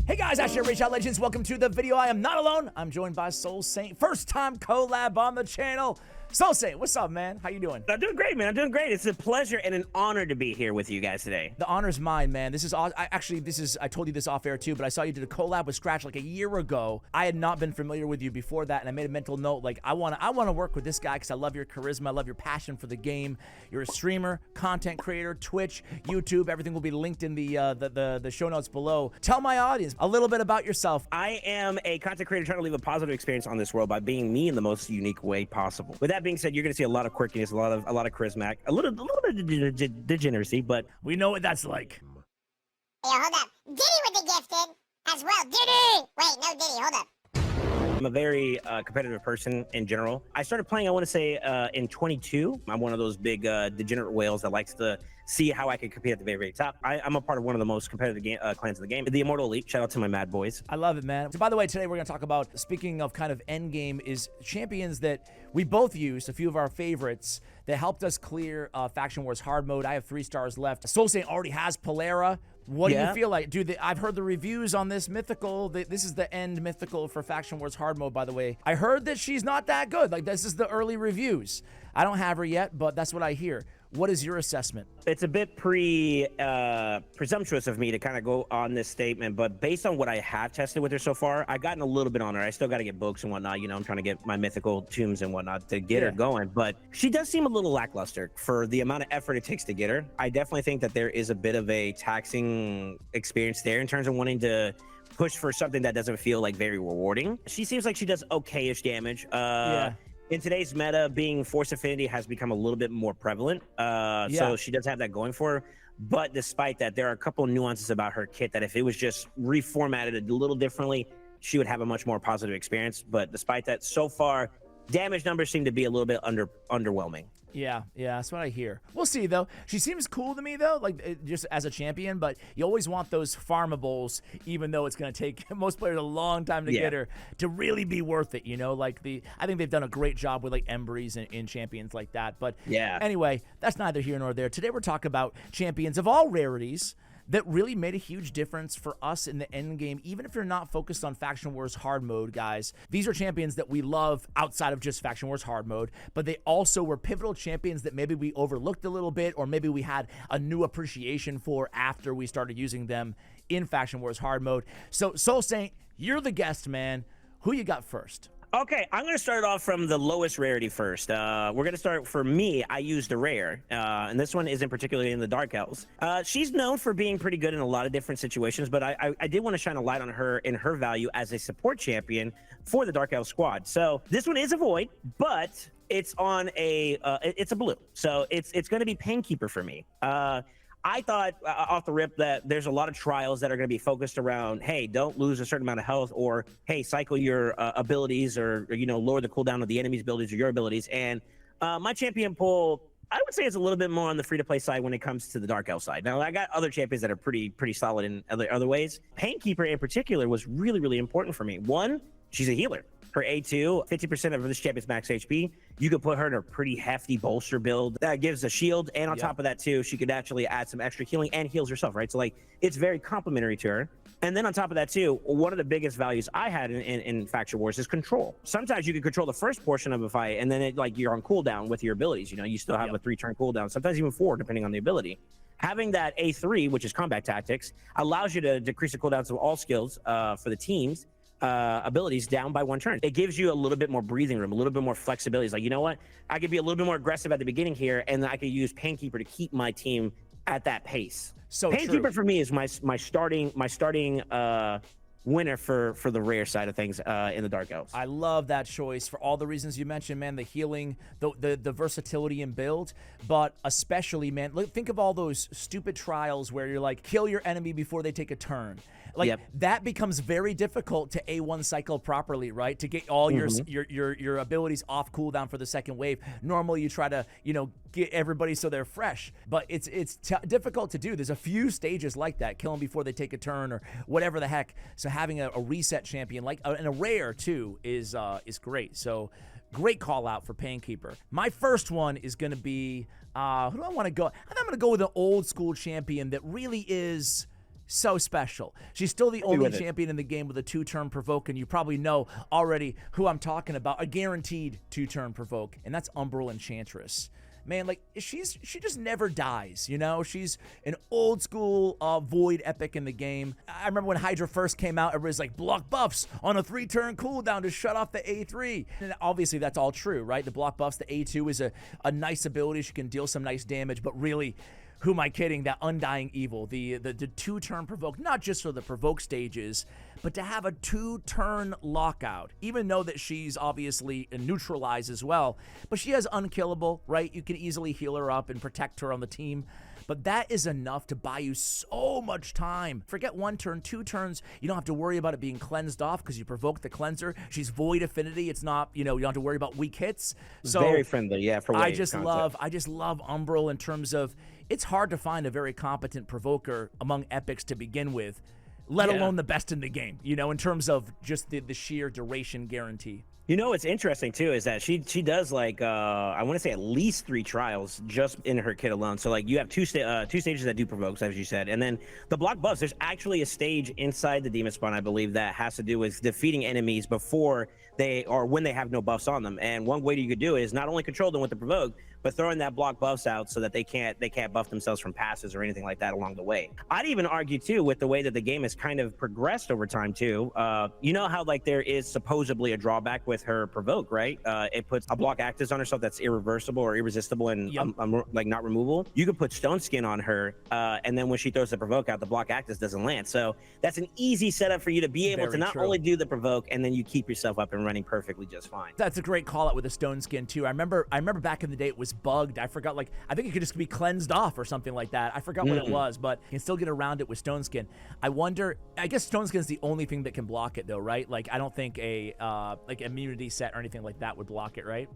Hey guys, Ash here, Reach Out Legends. Welcome to the video. I am not alone. I'm joined by Soul Saint. First time collab on the channel. Soul Saint, what's up, man? How you doing? I'm doing great, man. I'm doing great. It's a pleasure and an honor to be here with you guys today. The honor's mine, man. This is I told you this off air too, but I saw you did a collab with Scratch like a year ago. I had not been familiar with you before that, and I made a mental note like I want to work with this guy because I love your charisma, I love your passion for the game. You're a streamer, content creator, Twitch, YouTube. Everything will be linked in the show notes below. Tell my audience a little bit about yourself. I am a content creator trying to leave a positive experience on this world by being me in the most unique way possible. With that being said, you're going to see a lot of quirkiness, a lot of charisma, a little bit of degeneracy, but we know what that's like. Hey, hold up. Diddy with the gifted as well. Diddy! Wait, no Diddy, hold up. I'm a very competitive person in general. I started playing, I want to say, in 22. I'm one of those big degenerate whales that likes to see how I can compete at the very, very top. I'm a part of one of the most competitive clans in the game, the Immortal Elite. Shout out to my mad boys. I love it, man. So by the way, today we're going to talk about, speaking of kind of end game, is champions that we both used, a few of our favorites, that helped us clear Faction Wars hard mode. I have 3 stars left. Soul Saint already has Polera. What do you feel like? Dude, I've heard the reviews on this mythical. This is the end mythical for Faction Wars hard mode, by the way. I heard that she's not that good. Like, this is the early reviews. I don't have her yet, but that's what I hear. What is your assessment? It's a bit presumptuous of me to kind of go on this statement, but based on what I have tested with her so far, I've gotten a little bit on her. I still got to get books and whatnot. You know, I'm trying to get my mythical tombs and whatnot to get her going, but she does seem a little lackluster for the amount of effort it takes to get her. I definitely think that there is a bit of a taxing experience there in terms of wanting to push for something that doesn't feel like very rewarding. She seems like she does okay-ish damage. In today's meta, being Force Affinity has become a little bit more prevalent, so she does have that going for her. But despite that, there are a couple of nuances about her kit that if it was just reformatted a little differently, she would have a much more positive experience. But despite that, so far, damage numbers seem to be a little bit underwhelming. Yeah, that's what I hear. We'll see, though. She seems cool to me, though, like just as a champion, but you always want those farmables, even though it's going to take most players a long time to get her to really be worth it, you know? Like, I think they've done a great job with, like, Embries and champions like that. But anyway, that's neither here nor there. Today we're talking about champions of all rarities that really made a huge difference for us in the end game, even if you're not focused on Faction Wars hard mode, guys. These are champions that we love outside of just Faction Wars hard mode, but they also were pivotal champions that maybe we overlooked a little bit, or maybe we had a new appreciation for after we started using them in Faction Wars hard mode. So, Soul Saint, you're the guest, man. Who you got first? Okay, I'm going to start off from the lowest rarity first. We're going to start, for me, I used a rare, and this one isn't particularly in the Dark Elves. She's known for being pretty good in a lot of different situations, but I did want to shine a light on her and her value as a support champion for the Dark Elf squad. So this one is a void, but it's on it's a blue. So it's going to be Painkeeper for me. I thought off the rip that there's a lot of trials that are going to be focused around, hey, don't lose a certain amount of health, or hey, cycle your abilities, or you know, lower the cooldown of the enemy's abilities or your abilities. And my champion pool, I would say, is a little bit more on the free-to-play side when it comes to the Dark Elf side. Now, I got other champions that are pretty solid in other ways. Painkeeper in particular was really, really important for me. One, she's a healer. Her A2, 50% of this champion's max HP. You could put her in a pretty hefty bolster build that gives a shield, and on top of that too, she could actually add some extra healing and heals herself, right? So like, it's very complimentary to her. And then on top of that too, one of the biggest values I had in Faction Wars is control. Sometimes you can control the first portion of a fight, and then you're on cooldown with your abilities. You know, you still have a 3-turn cooldown, sometimes even 4, depending on the ability. Having that A3, which is combat tactics, allows you to decrease the cooldowns of all skills for the teams. Abilities down by 1 turn. It gives you a little bit more breathing room, a little bit more flexibility. It's like, you know what? I could be a little bit more aggressive at the beginning here, and then I could use Painkeeper to keep my team at that pace. So Painkeeper for me is my starting winner for the rare side of things in the Dark Elves. I love that choice for all the reasons you mentioned, man. The healing, the versatility in build, but especially, man, think of all those stupid trials where you're like, kill your enemy before they take a turn. Like, that becomes very difficult to A1 cycle properly, right? To get all your abilities off cooldown for the second wave. Normally you try to, you know, get everybody so they're fresh, but it's difficult to do. There's a few stages like that, kill them before they take a turn or whatever the heck. So having a reset champion, like, and a rare too, is great. So great call out for Painkeeper. My first one is going to be Who do I want to go? I think I'm going to go with an old school champion that really is so special. She's still the only champion in the game with a 2-turn provoke, and you probably know already who I'm talking about. A guaranteed 2-turn provoke, and that's Umbrell Enchantress. Man, like, she just never dies, you know? She's an old school void epic in the game. I remember when Hydra first came out, everybody's like, block buffs on a 3-turn cooldown to shut off the A3. And obviously that's all true, right? The block buffs, the A2 is a nice ability. She can deal some nice damage, but really, who am I kidding? That Undying Evil, the 2-turn provoke, not just for the provoke stages, but to have a 2-turn lockout, even though that she's obviously neutralized as well, but she has unkillable, right? You can easily heal her up and protect her on the team. But that is enough to buy you so much time. Forget 1 turn, 2 turns. You don't have to worry about it being cleansed off because you provoke the cleanser. She's void affinity. It's not, you don't have to worry about weak hits. So very friendly, yeah. For I just love Umbrell in terms of it's hard to find a very competent provoker among epics to begin with, let alone the best in the game. In terms of just the sheer duration guarantee. What's interesting too is that she does like I want to say at least 3 trials just in her kit alone. So like you have two stages that do provokes, as you said, and then the block buffs. There's actually a stage inside the demon spawn, I believe, that has to do with defeating enemies before when they have no buffs on them. And one way you could do it is not only control them with the provoke, but throwing that block buffs out so that they can't buff themselves from passes or anything like that along the way. I'd even argue too, with the way that the game has kind of progressed over time too. You know how like there is supposedly a drawback with her provoke, right? It puts a block actus on herself that's irreversible or irresistible and like not removable. You could put stone skin on her, and then when she throws the provoke out, the block actus doesn't land. So that's an easy setup for you to be able to not only do the provoke and then you keep yourself up and running perfectly just fine. That's a great call out with the stone skin too. I remember back in the day it was bugged. I forgot, like, I think it could just be cleansed off or something like that. I forgot what it was, but you can still get around it with stone skin. I guess stone skin is the only thing that can block it though, right? Like, I don't think a like immunity set or anything like that would block it, right?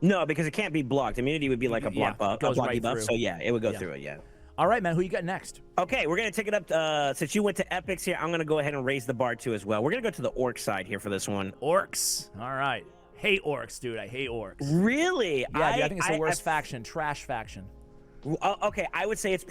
No, because it can't be blocked. Immunity would be like a block buff, a blocky buff. So yeah, it would go through it. Yeah. All right, man. Who you got next? Okay, we're gonna take it up. Since you went to epics here, I'm gonna go ahead and raise the bar too as well. We're gonna go to the orc side here for this one. Orcs. All right. Hate orcs, dude. I hate orcs. Really? Yeah, I think it's the worst faction. Trash faction. Okay, I would say it's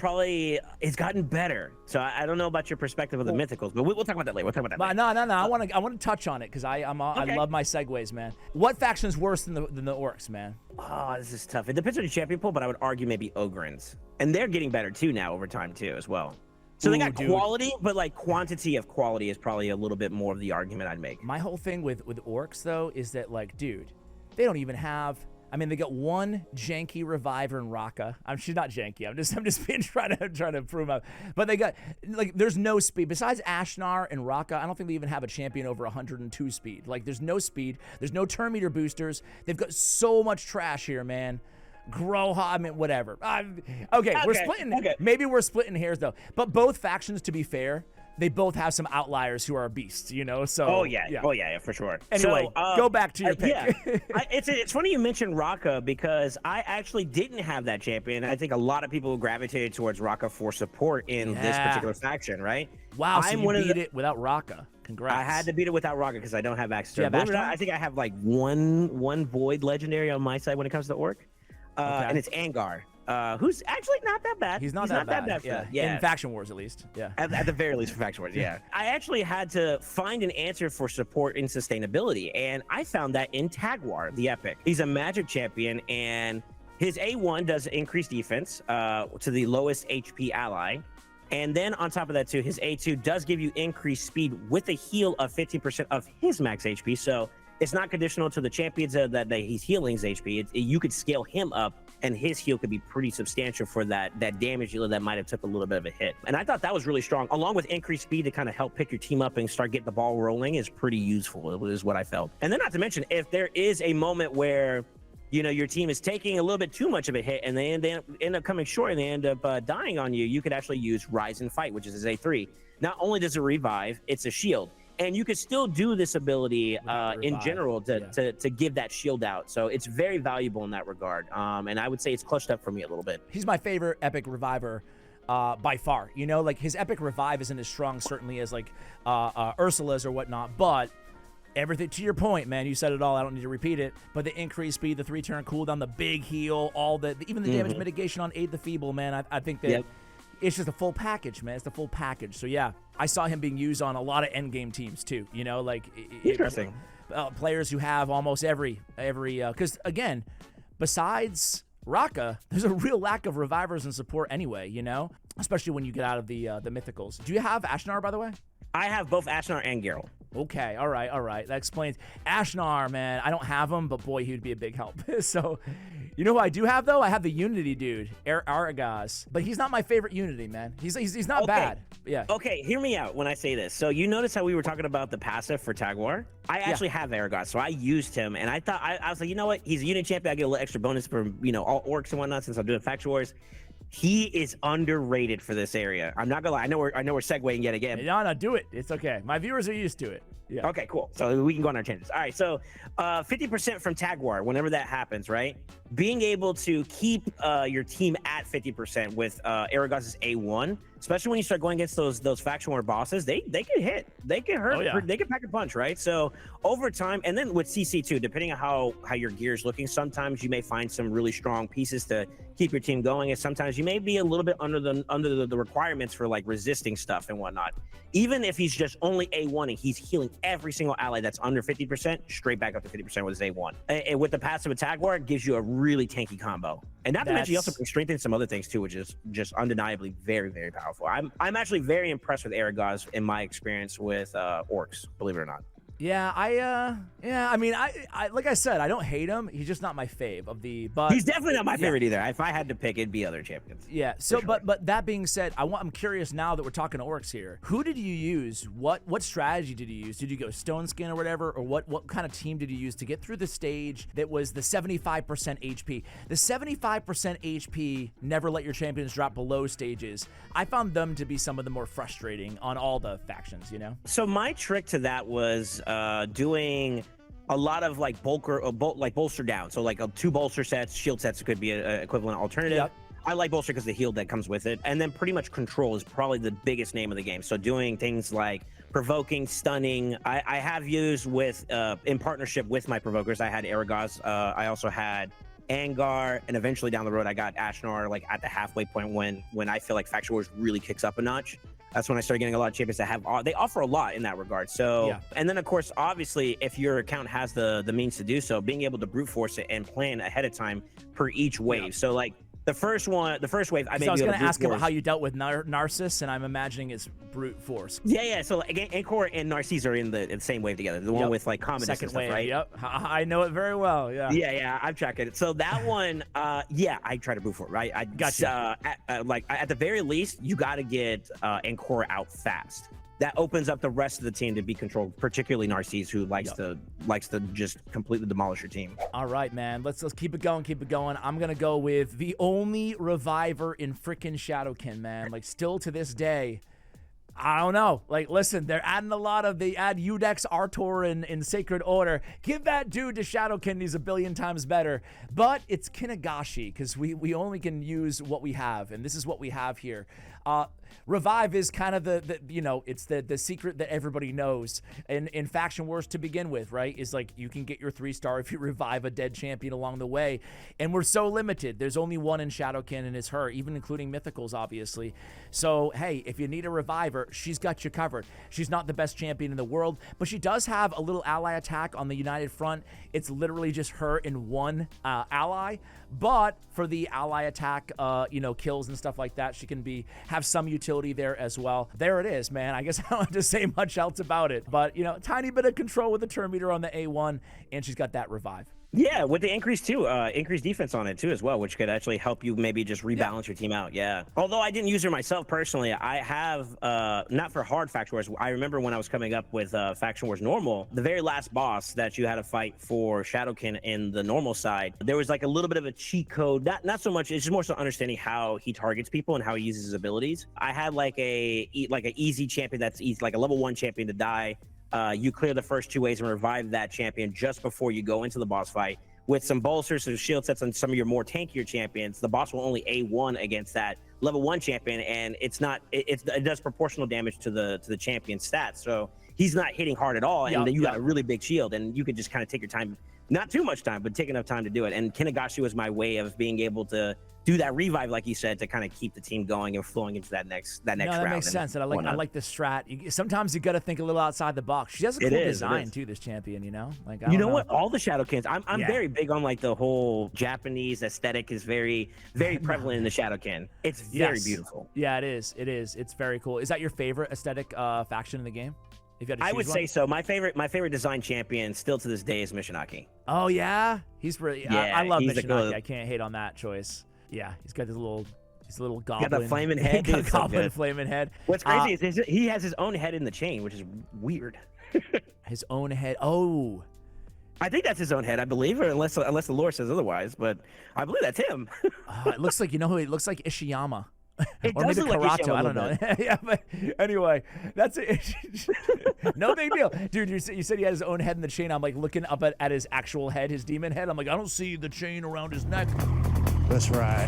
gotten better. So I don't know about your perspective of the mythicals, but we'll talk about that later. We'll talk about that later. No. I want to touch on it because I love my segues, man. What faction is worse than the orcs, man? Oh, this is tough. It depends on your champion pool, but I would argue maybe Ogrins, and they're getting better too now over time too as well. So they got quality, but like quantity of quality is probably a little bit more of the argument I'd make. My whole thing with orcs though is that, like, dude, they don't even have. I mean, they got one janky reviver in Raka. She's not janky. I'm just being trying to prove up. But they got, like, there's no speed besides Ashnar and Raka. I don't think they even have a champion over 102 speed. Like, there's no speed. There's no turn meter boosters. They've got so much trash here, man. Groha, I mean, whatever. Okay, we're splitting. Okay. Maybe we're splitting hairs though. But both factions, to be fair, they both have some outliers who are beasts, So. Oh yeah, for sure. Anyway, so, go back to your pick. Yeah, it's funny you mentioned Raka because I actually didn't have that champion. I think a lot of people gravitated towards Raka for support in this particular faction, right? Wow, so you beat it without Raka. Congrats. I had to beat it without Raka because I don't have access to it. I think I have like one void legendary on my side when it comes to orc. And it's Angar, who's actually not that bad. He's not that bad. Yeah. In Faction Wars, at least. Yeah. At the very least for Faction Wars, yeah. I actually had to find an answer for support and sustainability, and I found that in Tagwar, the Epic. He's a magic champion, and his A1 does increase defense to the lowest HP ally. And then on top of that, too, his A2 does give you increased speed with a heal of 15% of his max HP. So it's not conditional to the champions that he's healing his HP. You could scale him up, and his heal could be pretty substantial for that damage dealer that might have took a little bit of a hit. And I thought that was really strong, along with increased speed to kind of help pick your team up and start getting the ball rolling is pretty useful, is what I felt. And then not to mention, if there is a moment where your team is taking a little bit too much of a hit and they end up coming short and they end up dying on you, you could actually use Rise and Fight, which is his A3. Not only does it revive, it's a shield. And you could still do this ability in general to give that shield out. So it's very valuable in that regard. And I would say it's clutched up for me a little bit. He's my favorite epic reviver by far. Like his epic revive isn't as strong certainly as like Ursula's or whatnot, but Everything to your point, man. You said it all. I don't need to repeat it. But the increased speed, the 3-turn cooldown, the big heal, even the damage mitigation on Aid the Feeble, man. I think that it's just a full package, man. It's the full package. So yeah, I saw him being used on a lot of endgame teams too. You know, like interesting players who have almost every because again, besides Raka, there's a real lack of revivers and support anyway. You know, especially when you get out of the mythicals. Do you have Ashnar, by the way? I have both Ashnar and Geralt. Okay, all right. That explains. Ashnar, man, I don't have him, but boy, he would be a big help. So, you know who I do have, though? I have the Unity dude, Aragaz. But he's not my favorite Unity, man. He's not bad. Yeah. Okay, hear me out when I say this. So you notice how we were talking about the passive for Taguar? I actually have Aragaz, so I used him, and I thought, I was like, you know what? He's a Unity champion. I get a little extra bonus for, all orcs and whatnot since I'm doing Faction Wars. He is underrated for this area. I'm not gonna lie. I know we're segueing yet again. No, do it. It's okay. My viewers are used to it. Yeah. Okay, cool. So we can go on our tangents. All right. So 50% from Taguar, whenever that happens, right? Being able to keep your team at 50% with Aragaz's A1, especially when you start going against those faction war bosses, they can hit, they can hurt, they can pack a punch, right? So over time, and then with CC too, depending on how your gear is looking, sometimes you may find some really strong pieces to keep your team going, and sometimes you may be a little bit under the requirements for like resisting stuff and whatnot. Even if he's just only A1 and he's healing every single ally that's under 50%, straight back up to 50% with his A1. And with the passive attack war, it gives you a really tanky combo. And not to mention, you also can strengthen some other things too, which is just undeniably very, very powerful. I'm actually very impressed with Aragaz in my experience with orcs, believe it or not. Yeah, I mean, I like I said, I don't hate him. He's just not my fave of the. But he's definitely not my favorite either. If I had to pick, it'd be other champions. Yeah. So, sure. but that being said, I'm curious now that we're talking to orcs here. Who did you use? What strategy did you use? Did you go Stone Skin or whatever, or what kind of team did you use to get through the stage that was the 75% HP? The 75% HP never let your champions drop below stages. I found them to be some of the more frustrating on all the factions. You know. So my trick to that was doing a lot of like bolster down. So like 2 bolster sets, shield sets could be an equivalent alternative. Yep. I like bolster because the heal that comes with it. And then pretty much control is probably the biggest name of the game. So doing things like provoking, stunning. I have used with in partnership with my provokers. I had Aragaz. I also had Angar, and eventually down the road I got Ashnar like at the halfway point when I feel like Faction Wars really kicks up a notch. That's when I started getting a lot of champions that they offer a lot in that regard. So, and then of course, obviously, if your account has the means to do so, being able to brute force it and plan ahead of time per each wave. Yeah. So like the first wave, I was going to ask about how you dealt with Narcissus, and I'm imagining it's brute force. Yeah. So like Ancor and Narcissus are in the same wave together. The one with like Commodus second and stuff, wave, right? Yep. I know it very well. Yeah. Yeah. I'm tracking it. So that one, I try to brute force, right? I gotcha. At the very least, you got to get Ancor out fast. That opens up the rest of the team to be controlled, particularly Narcissus, who likes to just completely demolish your team. All right, man. Let's keep it going. I'm gonna go with the only reviver in frickin' Shadowkin, man. Like still to this day, I don't know. Like, listen, they're adding they add Udex, Artor, in Sacred Order. Give that dude to Shadowkin. He's a billion times better. But it's Kinagashi, because we only can use what we have, and this is what we have here. Revive is kind of it's the secret that everybody knows in Faction Wars to begin with, right? Is like you can get your 3-star if you revive a dead champion along the way. And we're so limited. There's only one in Shadowkin, and it's her, even including Mythicals, obviously. So, hey, if you need a reviver, she's got you covered. She's not the best champion in the world, but she does have a little ally attack on the United Front. It's literally just her and one ally. But for the ally attack, kills and stuff like that, she can have some utility there as well. There it is, man. I guess I don't have to say much else about it. But, tiny bit of control with the turn meter on the A1, and she's got that revive. Yeah, with the increase too, increased defense on it too as well, which could actually help you maybe just rebalance your team out. Yeah. Although I didn't use her myself personally, I have not for hard Faction Wars. I remember when I was coming up with Faction Wars Normal, the very last boss that you had to fight for Shadowkin in the normal side, there was like a little bit of a cheat code. Not so much. It's just more so understanding how he targets people and how he uses his abilities. I had like an easy champion that's easy, like a level 1 champion to die. You clear the first 2 waves and revive that champion just before you go into the boss fight. With some bolsters and shield sets on some of your more tankier champions, the boss will only A1 against that level 1 champion, and it does proportional damage to the champion stats. So he's not hitting hard at all, and then you got a Yep. really big shield, and you could just kind of take your time, not too much time, but take enough time to do it. And Kinagashi was my way of being able to do that revive, like you said, to kind of keep the team going and flowing into that next No, round. that makes sense. And I like the strat. Sometimes you got to think a little outside the box. She has a cool design too, this champion, you know? Like, I you don't know what? All the Shadowkins, I'm very big on like the whole Japanese aesthetic is very, very prevalent in the Shadowkin. It's very beautiful. Yeah, it is. It is. It's very cool. Is that your favorite aesthetic faction in the game? If you had to I choose would one? say so. My favorite design champion still to this day is Mishinaki. Oh yeah, he's really. Yeah, I love he's a Mishinaki. good- I can't hate on that choice. Yeah, he's got this little Got goblin. the flaming head. Got Dude, a so goblin good. flaming head. What's crazy is he has his own head in the chain, which is weird. His own head. Oh, I think that's his own head, I believe, or unless the lore says otherwise, but I believe that's him. it looks like, you know who? It looks like Ishiyama. It Or does maybe look like Karato, Ishiyama I a don't little know. Yeah, but anyway, that's it. No big deal. Dude, you said he had his own head in the chain. I'm like looking up at his actual head, his demon head. I'm like, I don't see the chain around his neck. Let's ride.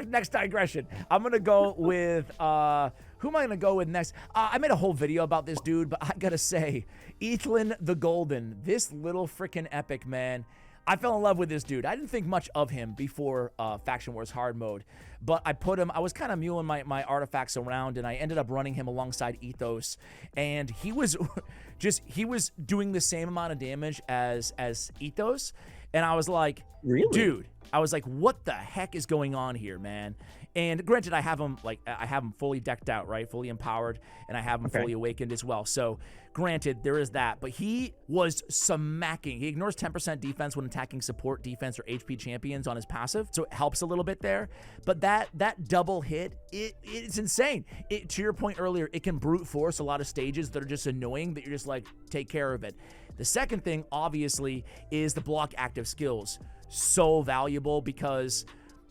Next digression. I'm going to go with, who am I going to go with next? I made a whole video about this dude, but I got to say, Ethlin the Golden, this little freaking epic, man. I fell in love with this dude. I didn't think much of him before Faction Wars Hard Mode, but I was kind of mulling my artifacts around, and I ended up running him alongside Ethos, and he was doing the same amount of damage as Ethos, and I was like, Really? dude, I was like, what the heck is going on here, man? And granted, I have him fully decked out, right? Fully empowered, and I have him fully awakened as well. So granted, there is that, but he was smacking. He ignores 10% defense when attacking support, defense, or HP champions on his passive, so it helps a little bit there. But that double hit, it's insane. To your point earlier, it can brute force a lot of stages that are just annoying that you're just like, take care of it. The second thing, obviously, is the block active skills. So valuable because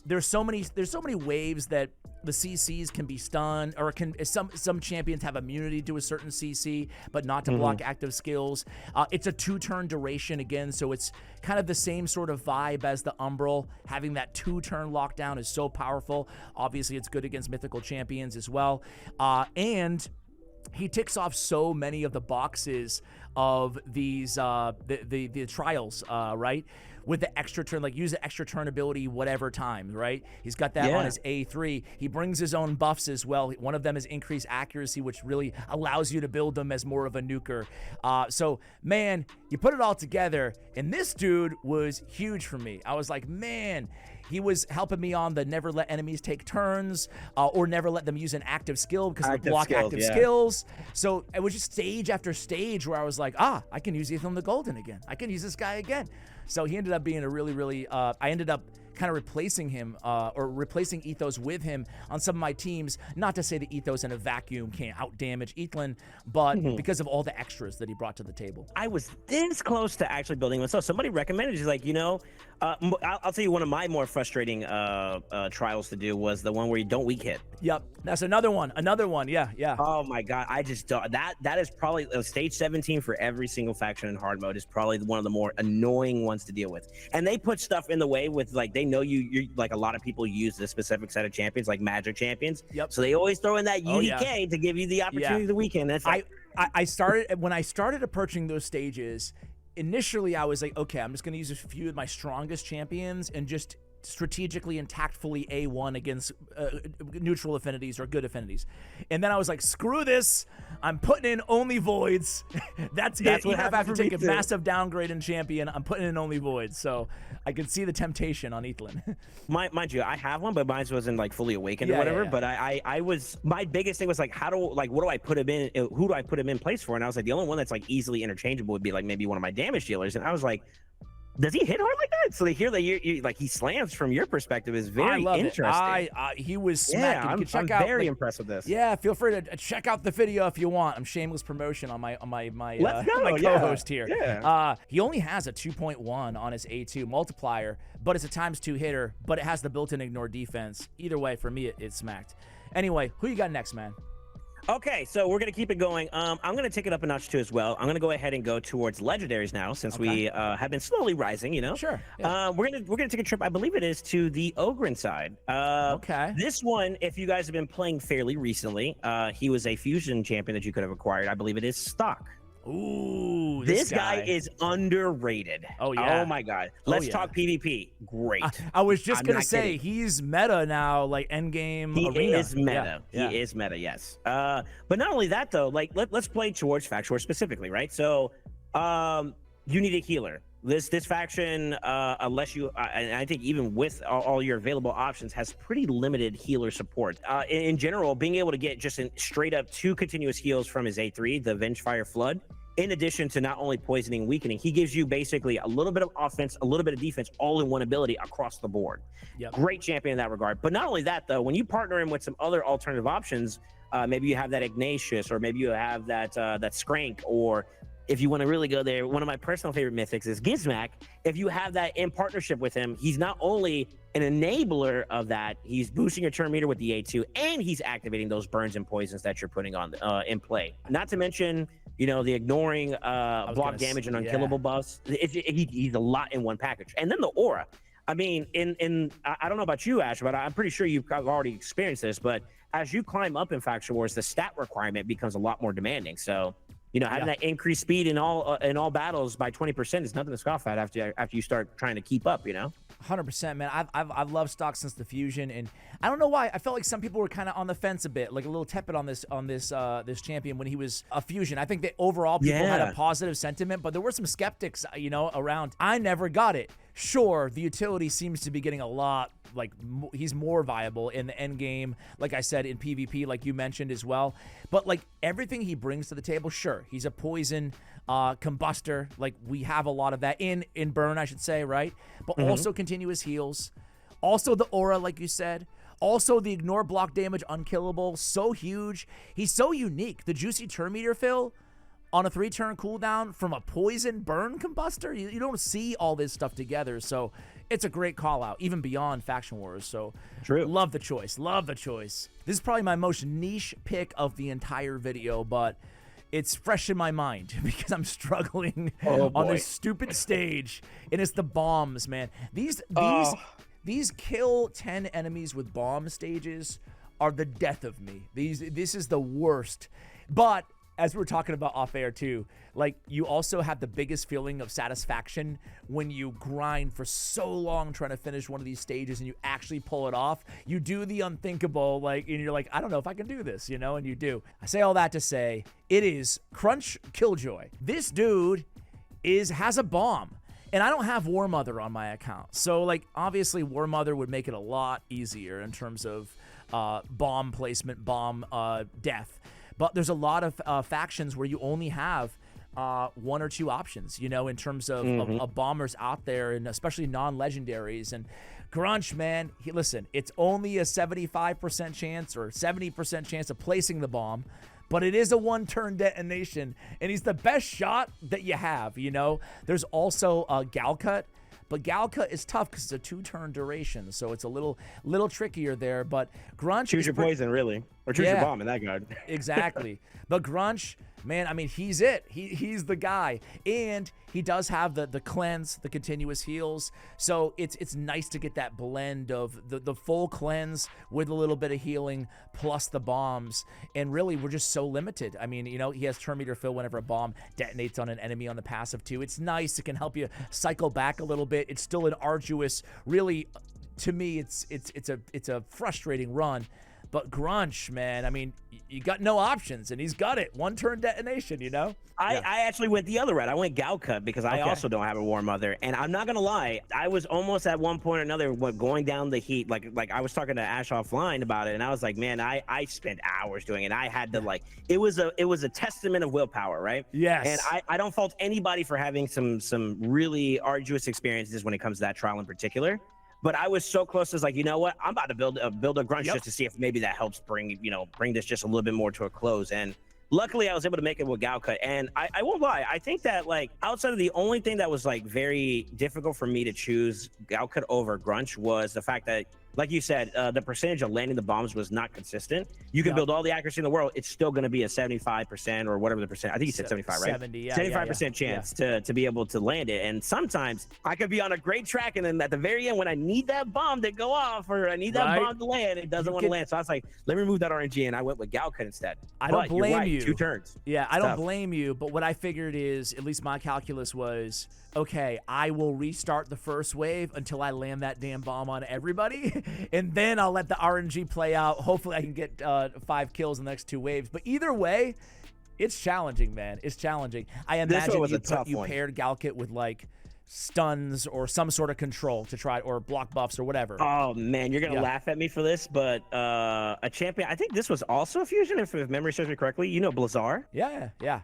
there's so many waves that the CCs can be stunned, or some champions have immunity to a certain CC, but not to block active skills. It's a 2-turn duration again, so it's kind of the same sort of vibe as the Umbrell. Having that 2-turn lockdown is so powerful. Obviously, it's good against mythical champions as well. And he ticks off so many of the boxes of these the trials, right? With the extra turn, like use the extra turn ability whatever times, right? He's got that on his A3. He brings his own buffs as well. One of them is increased accuracy, which really allows you to build them as more of a nuker. So, man, you put it all together, and this dude was huge for me. I was like, man, he was helping me on the never let enemies take turns, or never let them use an active skill because of the block active skills. So it was just stage after stage where I was like, I can use Ethan the Golden again. I can use this guy again. So he ended up being a really, really, I ended up kind of replacing him, or replacing Ethos with him on some of my teams. Not to say that Ethos in a vacuum can't out-damage Ethlin, but because of all the extras that he brought to the table. I was this close to actually building one. So somebody recommended, he's like, I'll tell you one of my more frustrating trials to do was the one where you don't weak hit. Yep, that's another one. Yeah. Oh my god, I just don't. That is probably stage 17 for every single faction in hard mode is probably one of the more annoying ones to deal with. And they put stuff in the way with like they know you're like a lot of people use this specific set of champions like magic champions. Yep. So they always throw in that UDK to give you the opportunity to weaken. That's like, I started when I started approaching those stages. Initially, I was like, okay, I'm just going to use a few of my strongest champions and just strategically and tactfully A1 against neutral affinities or good affinities. And then I was like, screw this. I'm putting in only voids. That's it. Even if I have to take a massive downgrade in champion, I'm putting in only voids. So I can see the temptation on Ethlin. Mind you, I have one, but mine wasn't like fully awakened or whatever. But I was, my biggest thing was like, what do I put him in? Who do I put him in place for? And I was like, the only one that's like easily interchangeable would be like maybe one of my damage dealers. And I was like, does he hit hard like that? So they hear that you like he slams from your perspective is very interesting. He was smacking. I'm very impressed with this. Yeah, feel free to check out the video if you want. I'm shameless promotion on my my Let's co-host here. Yeah. He only has a 2.1 on his A2 multiplier, but it's a ×2 hitter, but it has the built-in ignore defense. Either way, for me, it smacked. Anyway, who you got next, man? Okay, so we're gonna keep it going. I'm gonna take it up a notch too as well. I'm gonna go ahead and go towards legendaries now, since we have been slowly rising. You know. Sure. Yeah. We're gonna take a trip. I believe it is to the Ogren side. Okay. This one, if you guys have been playing fairly recently, he was a fusion champion that you could have acquired. I believe it is stock. Ooh, This guy is underrated. Oh yeah. Oh my god. Let's talk PvP. Great. I was just gonna not say kidding. he's meta now, like endgame arena. He is meta. Yeah. He is meta, yes. But not only that though, like let's play towards Fact War specifically, right? So you need a healer. This faction, unless you, and I think even with all your available options, has pretty limited healer support. In general, being able to get just straight up 2 continuous heals from his A3, the Vengefire Flood, in addition to not only poisoning, weakening, he gives you basically a little bit of offense, a little bit of defense, all in one ability across the board. Yep. Great champion in that regard. But not only that, though, when you partner him with some other alternative options, maybe you have that Ignatius, or maybe you have that Skrank, or if you want to really go there, one of my personal favorite mythics is Gizmak. If you have that in partnership with him, he's not only an enabler of that, he's boosting your turn meter with the A2, and he's activating those burns and poisons that you're putting on in play. Not to mention, you know, the ignoring block damage and unkillable buffs. He's a lot in one package. And then the aura. I mean, I don't know about you, Ash, but I'm pretty sure you've already experienced this, but as you climb up in Faction Wars, the stat requirement becomes a lot more demanding. So, you know, having that increased speed in all battles by 20% is nothing to scoff at after you start trying to keep up, you know? 100%, man. I've loved stock since the fusion, and I don't know why. I felt like some people were kind of on the fence a bit, like a little tepid on this champion when he was a fusion. I think that overall people had a positive sentiment, but there were some skeptics, you know, around. I never got it. Sure, the utility seems to be getting a lot, like he's more viable in the end game, like I said, in PvP, like you mentioned as well. But like everything he brings to the table, sure, he's a poison combustor, like we have a lot of that in burn, I should say, right? But also continuous heals, also the aura, like you said, also the ignore block damage, unkillable, so huge. He's so unique. The juicy turn meter fill on a 3-turn cooldown from a poison burn combustor, you don't see all this stuff together. So it's a great call out, even beyond Faction Wars. So true. Love the choice. Love the choice. This is probably my most niche pick of the entire video, but it's fresh in my mind because I'm struggling on this stupid stage. And it's the bombs, man. These kill 10 enemies with bomb stages are the death of me. This is the worst. But as we were talking about off air too, like you also have the biggest feeling of satisfaction when you grind for so long trying to finish one of these stages and you actually pull it off. You do the unthinkable, like, and you're like, I don't know if I can do this, you know, and you do. I say all that to say it is Crunch Killjoy. This dude has a bomb. And I don't have War Mother on my account. So like obviously War Mother would make it a lot easier in terms of bomb placement, bomb death. But there's a lot of factions where you only have 1 or 2 options, you know, in terms of bombers out there, and especially non-legendaries. And Grunch, man, listen, it's only a 75% chance or 70% chance of placing the bomb, but it is a 1-turn detonation, and he's the best shot that you have, you know. There's also Gal Cut. But Gal Cut is tough because it's a 2-turn duration, so it's a little trickier there. But Grunch, choose your poison, really, or choose your bomb in that guard. Exactly. But Grunch, man, I mean, he's it. He's the guy, and he does have the cleanse, the continuous heals. So it's nice to get that blend of the full cleanse with a little bit of healing plus the bombs. And really, we're just so limited. I mean, you know, he has turn meter fill whenever a bomb detonates on an enemy on the passive too. It's nice. It can help you cycle back a little bit. It's still an arduous, really, to me, it's a frustrating run. But Grunch, man, I mean, you got no options, and he's got it. 1-turn detonation, you know? I actually went the other route. I went Gal Cut because I also don't have a War Mother. And I'm not going to lie, I was almost at one point or another going down the heat. Like I was talking to Ash offline about it, and I was like, man, I spent hours doing it. I had to, like, it was a testament of willpower, right? Yes. And I don't fault anybody for having some really arduous experiences when it comes to that trial in particular. But I was so close to, like, you know what? I'm about to build a Grunch just to see if maybe that helps bring this just a little bit more to a close. And luckily, I was able to make it with Gal Cut. And I won't lie, I think that, like, outside of the only thing that was, like, very difficult for me to choose Gal Cut over Grunch was the fact that like you said, the percentage of landing the bombs was not consistent. You can build all the accuracy in the world. It's still going to be a 75% or whatever the percent. I think you said 75, right? 70, yeah. 75% chance to be able to land it. And sometimes I could be on a great track, and then at the very end, when I need that bomb to go off or I need that bomb to land, it doesn't want to land. So I was like, let me remove that RNG, and I went with Galcut instead. I don't blame you. 2 turns. Yeah, I don't blame you. But what I figured is, at least my calculus was, okay, I will restart the first wave until I land that damn bomb on everybody, and then I'll let the RNG play out. Hopefully I can get 5 kills in the next 2 waves. But either way, it's challenging, man. It's challenging. I imagine you paired Galkit with like stuns or some sort of control to try, or block buffs or whatever. Oh man, you're gonna laugh at me for this, but a champion, I think this was also a fusion, if memory serves me correctly. You know Blizzard? Yeah.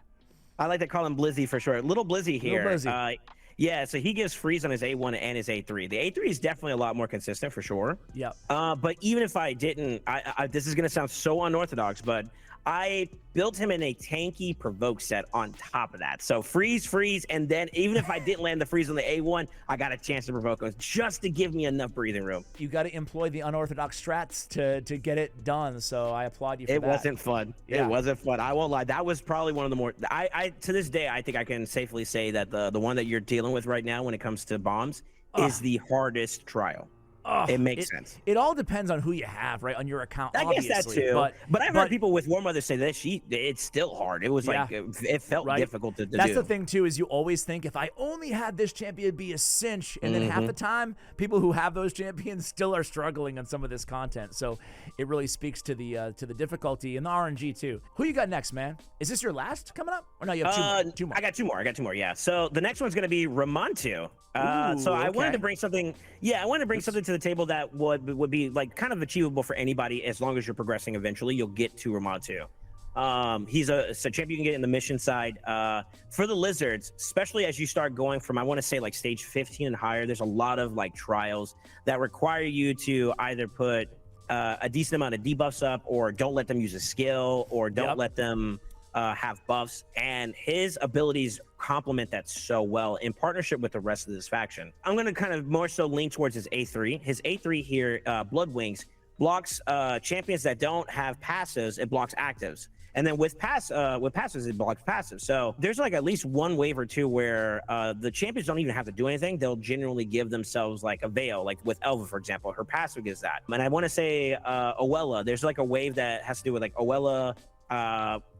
I like to call him Blizzy for short. Little Blizzy here. Little Blizzy. Yeah, so he gives freeze on his A1 and his A3. The A3 is definitely a lot more consistent for sure. Yep. But even if I didn't, this is gonna sound so unorthodox, but I built him in a tanky provoke set on top of that. So freeze, and then even if I didn't land the freeze on the A1, I got a chance to provoke him just to give me enough breathing room. You got to employ the unorthodox strats to get it done. So I applaud you for that. It wasn't fun. Yeah. It wasn't fun. I won't lie. That was probably one of the more. I to this day, I think I can safely say that the one that you're dealing with right now when it comes to bombs is the hardest trial. It makes sense. It all depends on who you have, right? On your account, obviously. I guess that too. But I've heard people with War Mother say that it's still hard. It was like, it felt difficult to do. That's the thing too, is you always think, if I only had this champion, it'd be a cinch. And then half the time, people who have those champions still are struggling on some of this content. So it really speaks to the difficulty and the RNG too. Who you got next, man? Is this your last coming up? Or no, you have two more. I got two more, yeah. So the next one's going to be Ramontu. So I wanted to bring something. Yeah, I wanted to bring something to the table that would be like kind of achievable for anybody, as long as you're progressing. Eventually, you'll get to Ramontu. He's a champion you can get in the mission side. For the lizards, especially as you start going from, I want to say, like stage 15 and higher, there's a lot of like trials that require you to either put a decent amount of debuffs up, or don't let them use a skill, or don't let them have buffs, and his abilities complement that so well in partnership with the rest of this faction. I'm going to kind of more so lean towards his A3. His A3 here, Blood Wings, blocks champions that don't have passives. It blocks actives. And then with passives, it blocks passives. So there's like at least one wave or two where the champions don't even have to do anything. They'll generally give themselves like a veil, like with Elva, for example. Her passive is that. And I want to say Oella. There's like a wave that has to do with like Oella,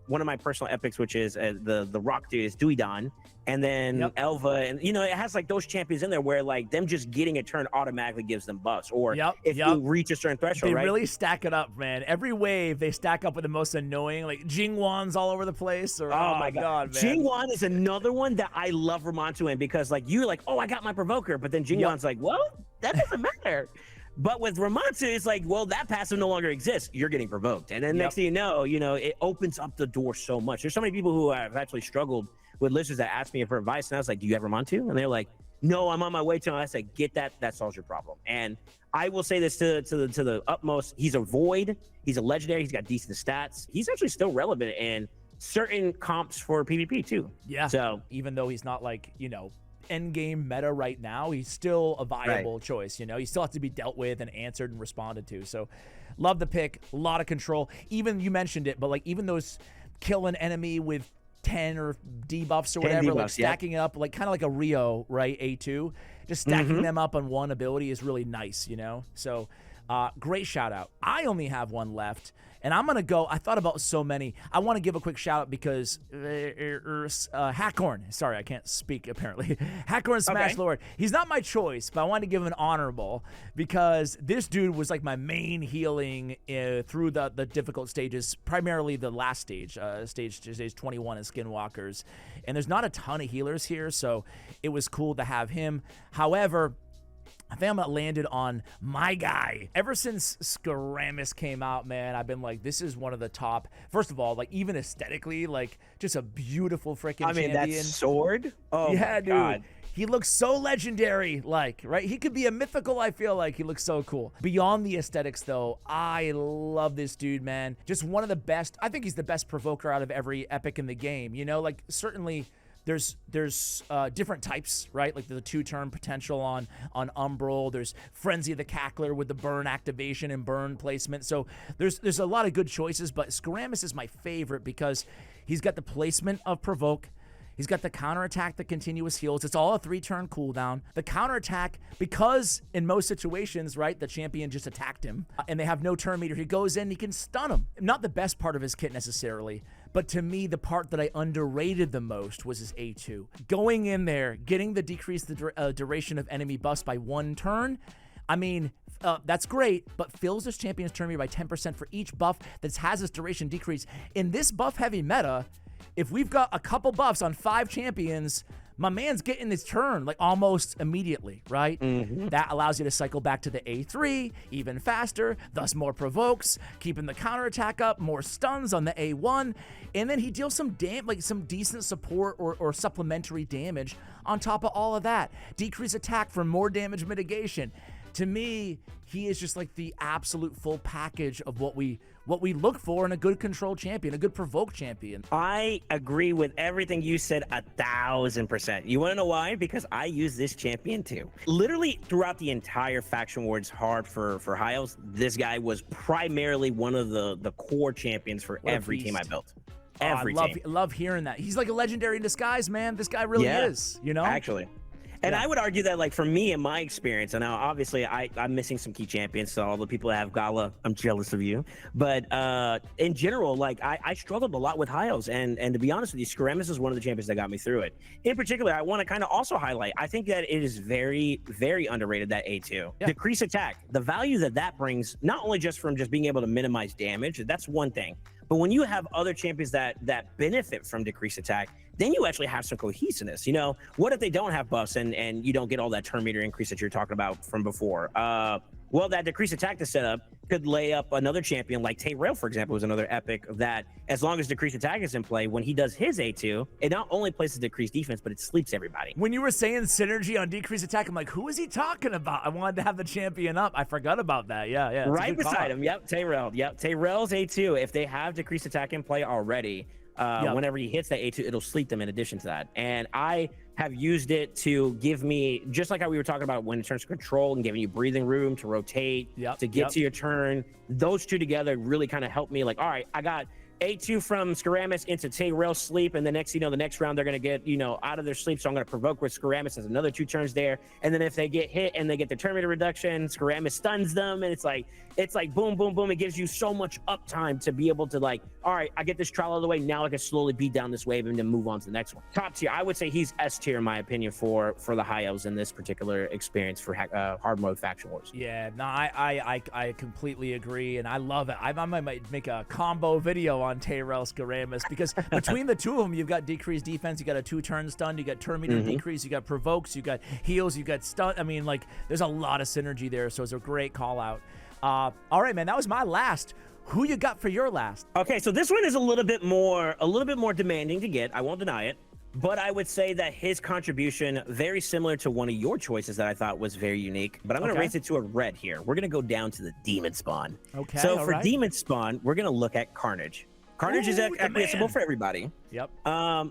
one of my personal epics, which is the rock dude, is Duidon, and then Elva, and it has like those champions in there where like them just getting a turn automatically gives them buffs, or if you reach a certain threshold, they really stack it up, man. Every wave they stack up with the most annoying, like Jingwan's all over the place. Or oh my god, man. Jingwan is another one that I love Ramontu in, because like you're like, oh, I got my provoker, but then Jingwan's like, well, that doesn't matter. But with Ramontu, it's like, well, that passive no longer exists. You're getting provoked. And then next thing you know, it opens up the door so much. There's so many people who have actually struggled with lizards that asked me for advice. And I was like, do you have Ramontu? And they're like, no, I'm on my way to him. I said, get that. That solves your problem. And I will say this to the utmost. He's a void. He's a legendary. He's got decent stats. He's actually still relevant in certain comps for PvP too. Yeah. So even though he's not like, end game meta right now, he's still a viable choice. He still has to be dealt with and answered and responded to. So love the pick. A lot of control. Even, you mentioned it, but like even those kill an enemy with 10 or debuffs or whatever, like stacking up, like kind of like a Rio, right? A2, just stacking them up on one ability is really nice, So great shout out. I only have one left, and I'm gonna go. I thought about so many. I want to give a quick shout out because Hackhorn. Sorry, I can't speak apparently. Hackhorn Smash Lord. He's not my choice, but I wanted to give him an honorable because this dude was like my main healing through the difficult stages, primarily the last stage, stage 21 in Skinwalkers. And there's not a ton of healers here, so it was cool to have him. However, I think I'm not landed on my guy. Ever since Scoris came out, man, I've been like, this is one of the top. First of all, like even aesthetically, like just a beautiful freaking champion. That sword? Oh yeah, dude. God. He looks so legendary, like, right? He could be a mythical, I feel like. He looks so cool. Beyond the aesthetics, though, I love this dude, man. Just one of the best. I think he's the best provoker out of every epic in the game. Like, certainly there's different types, right? Like the 2-turn potential on Umbrell. There's Frenzy of the Cackler with the burn activation and burn placement. So there's a lot of good choices, but Scoris is my favorite because he's got the placement of Provoke. He's got the counterattack, the continuous heals. It's all a 3-turn cooldown. The counterattack, because in most situations, right, the champion just attacked him and they have no turn meter. He goes in, he can stun him. Not the best part of his kit necessarily, but to me, the part that I underrated the most was his A2. Going in there, getting the decrease the duration of enemy buffs by 1 turn. I mean, that's great, but fills this champion's turn meter by 10% for each buff that has its duration decrease. In this buff-heavy meta, if we've got a couple buffs on 5 champions, my man's getting his turn like almost immediately, right? That allows you to cycle back to the A3 even faster, thus more provokes, keeping the counterattack up, more stuns on the A1, and then he deals some some decent support or supplementary damage on top of all of that. Decrease attack for more damage mitigation. To me, he is just like the absolute full package of what we look for in a good control champion, a good provoke champion. I agree with everything you said 1000%. You want to know why? Because I use this champion too. Literally throughout the entire Faction Wars hard for High Elves, this guy was primarily one of the core champions for every team I built. Every team. I love hearing that. He's like a legendary in disguise, man. This guy really is, you know? Actually. And I would argue that, like, for me, in my experience, and now obviously I'm missing some key champions, so all the people that have Gala, I'm jealous of you. But in general, like, I struggled a lot with High Elves, and to be honest with you, Scoris is one of the champions that got me through it. In particular, I want to kind of also highlight, I think that it is very, very underrated, that A2. Yeah. Decrease attack, the value that brings, not only just from just being able to minimize damage, that's one thing. But when you have other champions that benefit from decreased attack, then you actually have some cohesiveness. You know, what if they don't have buffs and you don't get all that turn meter increase that you're talking about from before? Well, that decreased attack to set up could lay up another champion like Tyrell, for example, was another epic of that. As long as decreased attack is in play, when he does his A2, it not only places decreased defense, but it sleeps everybody. When you were saying synergy on decreased attack, I'm like, who is he talking about? I wanted to have the champion up. I forgot about that. Yeah. Right beside him. Yep, Tyrell. Yep, Tyrell's A2, if they have decreased attack in play already, whenever he hits that A2, it'll sleep them in addition to that. And I have used it to give me, just like how we were talking about when it turns to control and giving you breathing room to rotate, to get to your turn. Those two together really kind of helped me, like, all right, I got A2 from Scoris into Tyrell sleep, and the next, the next round they're going to get, out of their sleep, so I'm going to provoke with Scoris. There's another 2 turns there, and then if they get hit and they get their turn meter reduction, Scoris stuns them, and it's like boom, boom, boom. It gives you so much uptime to be able to, like, all right, I get this trial out of the way, now I can slowly beat down this wave and then move on to the next one. Top tier, I would say he's S tier in my opinion for the High Elves in this particular experience for hard mode Faction Wars. Yeah, no, I completely agree, and I love it. I might make a combo video on Tyrell Scoris because between the two of them, you've got decreased defense, you got a 2-turn stun, you got turn meter decrease, you got provokes, you got heals, you got stun. I mean, like, there's a lot of synergy there, so it's a great call out. All right, man, that was my last. Who you got for your last? Okay, so this one is a little bit more demanding to get. I won't deny it. But I would say that his contribution, very similar to one of your choices that I thought was very unique. But I'm going to raise it to a red here. We're going to go down to the Demon Spawn. Okay, so for Demon Spawn, we're going to look at Carnage. Carnage is accessible for everybody. Yep.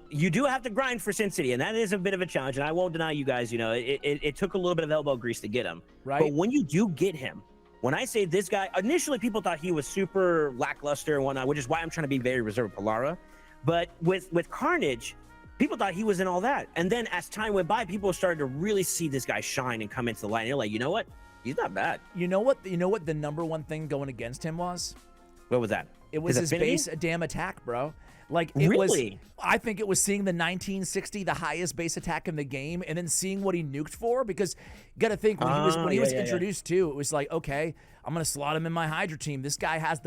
You do have to grind for Sin City, and that is a bit of a challenge. And I won't deny you guys, it took a little bit of elbow grease to get him. Right. But when you do get him, when I say this guy, initially people thought he was super lackluster and whatnot, which is why I'm trying to be very reserved with Polara. But with Carnage, people thought he was in all that. And then as time went by, people started to really see this guy shine and come into the light. And you're like, you know what? He's not bad. You know what the number one thing going against him was? What was that? It was his base damn attack, bro. Like, it really? was, I think it was seeing the 1960, the highest base attack in the game, and then seeing what he nuked for, because you got to think when he was introduced to, it was like, okay, I'm going to slot him in my Hydra team. This guy has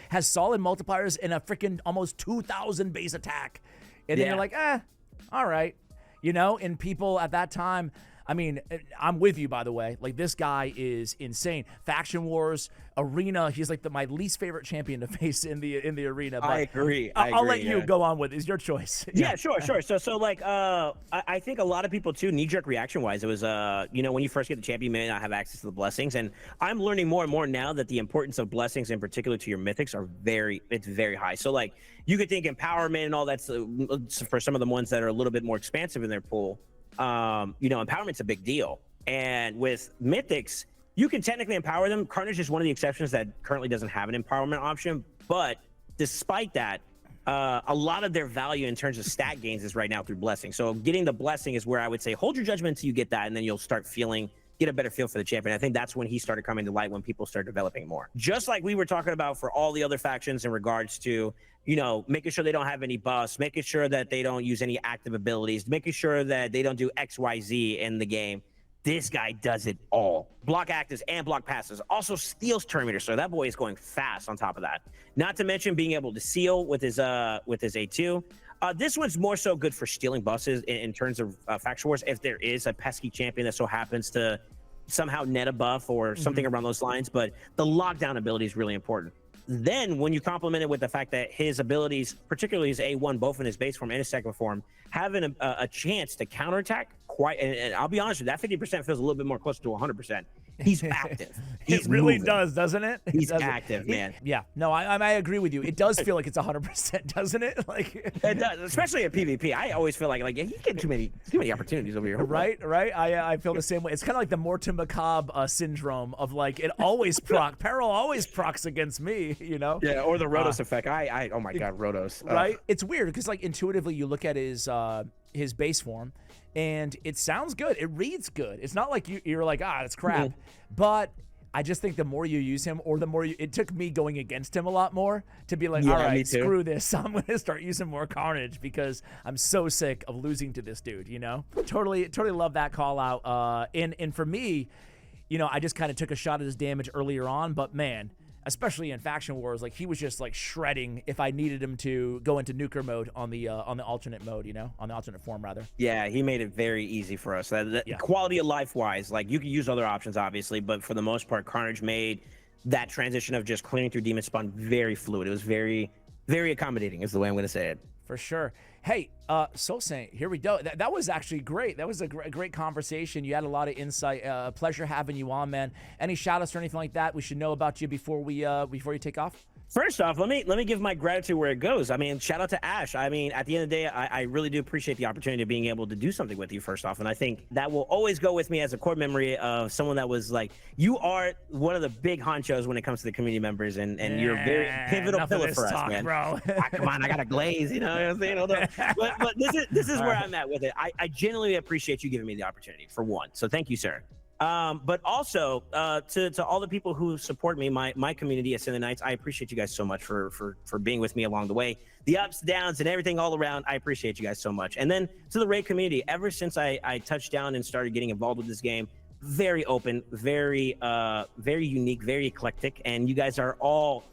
has solid multipliers and a freaking almost 2,000 base attack. And then you're like, all right. And people at that time, I mean, I'm with you, by the way. Like, this guy is insane. Faction Wars, Arena, he's like my least favorite champion to face in the arena. But I agree. I'll let you go on with it. It's your choice. Yeah, sure. So like, I think a lot of people too, knee-jerk reaction-wise, it was, you know, when you first get the champion, you may not have access to the blessings, and I'm learning more and more now that the importance of blessings, in particular to your mythics, it's very high. So like, you could think empowerment and all that's for some of the ones that are a little bit more expansive in their pool. You know, empowerment's a big deal, and with mythics, you can technically empower them. Carnage is one of the exceptions that currently doesn't have an empowerment option, but despite that, a lot of their value in terms of stat gains is right now through blessing. So getting the blessing is where I would say hold your judgment until you get that, and then you'll start get a better feel for the champion. I think that's when he started coming to light, when people start developing more. Just like we were talking about for all the other factions in regards to, you know, making sure they don't have any buffs, making sure that they don't use any active abilities, making sure that they don't do XYZ in the game. This guy does it all. Block actives and block passes. Also steals turn meter, so that boy is going fast on top of that. Not to mention being able to seal with his A2. This one's more so good for stealing buses in terms of faction wars. If there is a pesky champion that so happens to somehow net a buff or something around those lines, but the lockdown ability is really important. Then when you complement it with the fact that his abilities, particularly his A1, both in his base form and his second form, having a chance to counterattack and I'll be honest with you, that 50% feels a little bit more closer to 100%. He's active. It really does, doesn't it? He's active, man. Yeah. No, I agree with you. It does feel like it's 100%, doesn't it? Like it does, especially at PvP. I always feel like you get too many opportunities over here. Right. I feel the same way. It's kind of like the Morton Macabre syndrome of like it always Peril always procs against me, you know? Yeah, or the Rotos effect. Oh my God, Rotos. Right. It's weird because like intuitively you look at his base form, and it sounds good. It reads good. It's not like you're like, it's crap. But I just think the more you use him, or the more it took me going against him a lot more to be like, all right, screw this. I'm going to start using more Carnage because I'm so sick of losing to this dude, you know? Totally love that call out. And for me, you know, I just kind of took a shot at his damage earlier on, but man, especially in Faction Wars, like he was just like shredding if I needed him to go into nuker mode on the alternate mode, you know, on the alternate form rather. Yeah, he made it very easy for us. Quality of life wise, like you can use other options obviously, but for the most part, Carnage made that transition of just clearing through Demon Spawn very fluid. It was very, very accommodating is the way I'm going to say it. For sure. Hey, Soul Saint, here we go. That was actually great. That was a great conversation. You had a lot of insight. Pleasure having you on, man. Any shout outs or anything like that we should know about you before you take off? First off, let me give my gratitude where it goes. I mean, shout out to Ash. I mean, at the end of the day, I really do appreciate the opportunity of being able to do something with you, first off. And I think that will always go with me as a core memory of someone that was like, you are one of the big honchos when it comes to the community members, and you're a very pivotal pillar for us, man. Bro. Come on, I got a glaze, you know what I'm saying? Hold on. But this is where I'm at with it. I genuinely appreciate you giving me the opportunity, for one. So thank you, sir. But also to all the people who support me, my community at Sin Knights, I appreciate you guys so much for being with me along the way. The ups, downs, and everything all around, I appreciate you guys so much. And then to the raid community, ever since I touched down and started getting involved with this game, very open, very unique, very eclectic, and you guys are all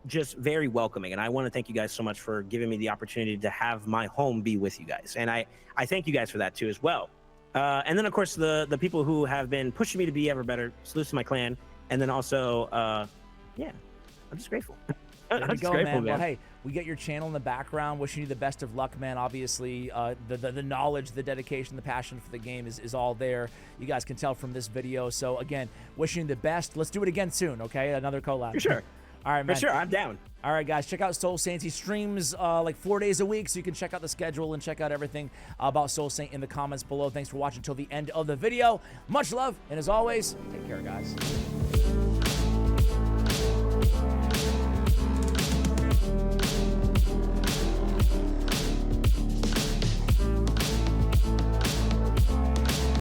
just very welcoming. And I want to thank you guys so much for giving me the opportunity to have my home be with you guys. And I thank you guys for that too as well. And then, of course, the people who have been pushing me to be ever better. Salute to my clan. And then also, I'm just grateful. There you go, man. Well, hey, we get your channel in the background. Wishing you the best of luck, man. Obviously, the knowledge, the dedication, the passion for the game is all there. You guys can tell from this video. So, again, wishing you the best. Let's do it again soon, okay? Another collab. For sure. All right, man. For sure, I'm down. All right, guys, check out Soul Saints. He streams like 4 days a week, so you can check out the schedule and check out everything about Soul Saint in the comments below. Thanks for watching till the end of the video. Much love, and as always, take care, guys.